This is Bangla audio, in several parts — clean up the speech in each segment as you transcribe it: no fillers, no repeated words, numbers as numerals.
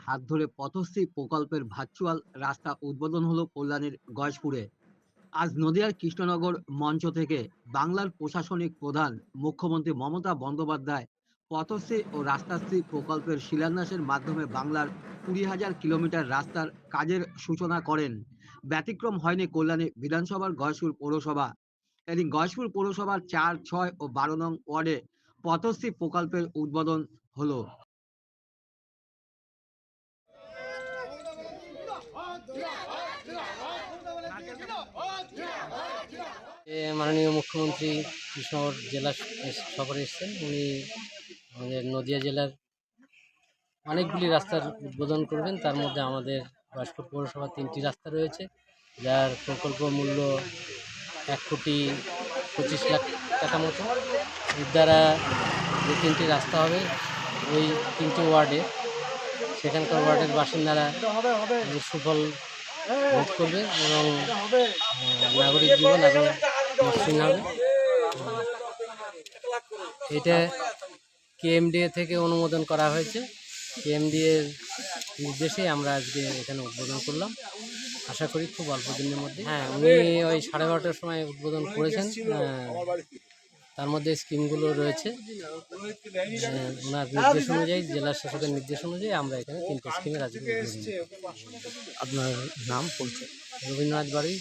হাত ধরে পথশ্রী প্রকল্পের ভার্চুয়াল রাস্তা উদ্বোধন হলো কল্যাণীর গয়েশপুরে। আজ নদিয়ার কৃষ্ণনগর মঞ্চ থেকে বাংলার প্রশাসনিক প্রধান মুখ্যমন্ত্রী মমতা বন্দ্যোপাধ্যায় পথশ্রী ও রাস্তাশ্রী প্রকল্পের শিলান্যাসের মাধ্যমে বাংলার 20,000 কিলোমিটার রাস্তার কাজের সূচনা করেন। ব্যতিক্রম হয়নি কল্যাণী বিধানসভার গয়েশপুর পৌরসভা। এদিন গয়েশপুর পৌরসভার 4, 6 ও 12 নং ওয়ার্ডে পথশ্রী প্রকল্পের উদ্বোধন হলো। মাননীয় মুখ্যমন্ত্রী কৃষ্ণনগর জেলা সফরে এসেছেন। উনি আমাদের নদিয়া জেলার অনেকগুলি রাস্তার উদ্বোধন করবেন। তার মধ্যে আমাদের গয়েশপুর পৌরসভার 3টি রাস্তা রয়েছে, যার প্রকল্প মূল্য 1,25,00,000 টাকা মতো। এর দ্বারা যে 3টি রাস্তা হবে ওই 3টি ওয়ার্ডে, সেখানকার ওয়ার্ডের বাসিন্দারা সুফল ভোগ করবে এবং নাগরিক জীবন আরও মসৃণ হবে। এটা কেএমডিএ থেকে অনুমোদন করা হয়েছে। কেএমডিএর নির্দেশে আমরা আজকে এখানে উদ্বোধন করলাম। আশা করি খুব অল্প দিনের মধ্যে। হ্যাঁ, উনি ওই 12:30টার সময় উদ্বোধন করেছেন। তার মধ্যে স্কিমগুলো রয়েছে। ওনার নির্দেশ অনুযায়ী, জেলা শাসকের নির্দেশ অনুযায়ী আমরা এখানে 3টে স্কিমের আজকে উদ্বোধন। আপনার নাম বলছে রবীন্দ্রনাথ বাড়ি।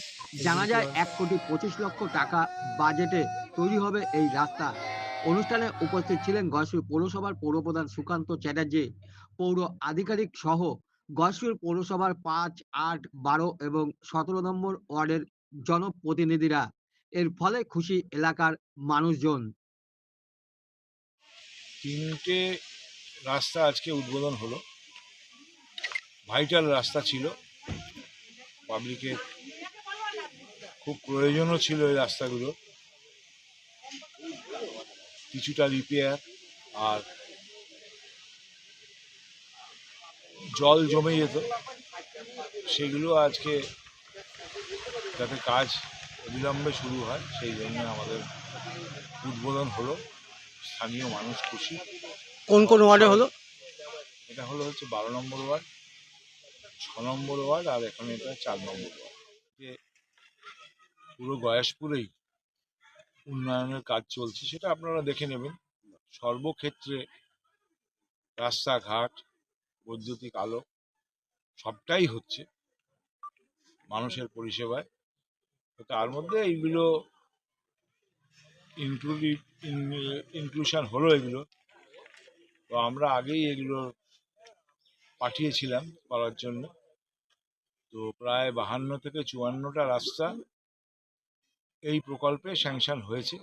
জানা যায় 1,25,00,000 টাকা বাজেটে তৈরি হবে এই রাস্তা। অনুষ্ঠানে উপস্থিত ছিলেন গয়েশপুর পৌরসভার পৌরপ্রধান সুকান্ত চ্যাটার্জি, পৌর আধিকারিক সহ গয়েশপুর পৌরসভার 5, 8, 12 এবং 17 নম্বর ওয়ার্ডের জনপ্রতিনিধিরা। এর ফলে খুশি এলাকার মানুষজন। 3টে রাস্তা আজকে উদ্বোধন হলো। ভাইটাল রাস্তা ছিল, পাবলিকের খুব প্রয়োজনও ছিল এই রাস্তাগুলো। কিছুটা রিপেয়ার আর জল জমে যেত, সেগুলো আজকে যাতে কাজ অবিলম্বে শুরু হয় সেই জন্য আমাদের উদ্বোধন হলো। স্থানীয় মানুষ খুশি। কোন কোন ওয়ার্ডে হলো? এটা হচ্ছে 12 নম্বর ওয়ার্ড, 6 নম্বর ওয়ার্ড আর এখানে এটা 4 নম্বর ওয়ার্ড। পুরো গয়েশপুরেই উন্নয়নের কাজ চলছে, সেটা আপনারা দেখে নেবেন। সর্বক্ষেত্রে রাস্তাঘাট, বৈদ্যুতিক আলো সবটাই হচ্ছে মানুষের পরিষেবায়। তো তার মধ্যে এইগুলো ইনক্লুশন হলো এগুলো। তো আমরা আগেই এগুলো পাঠিয়েছিলাম করার জন্য। তো প্রায় 52 থেকে 54টা রাস্তা এই প্রকল্পে স্যাংশন হয়েছে।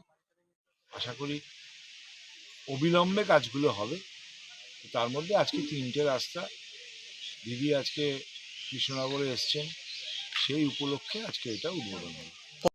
আশা করি অবিলম্বে কাজগুলো হবে। তার মধ্যে আজকে 3টে রাস্তা দিদি আজকে কৃষ্ণনগরে এসছেন, সেই উপলক্ষে আজকে এটা উদ্বোধন হলো।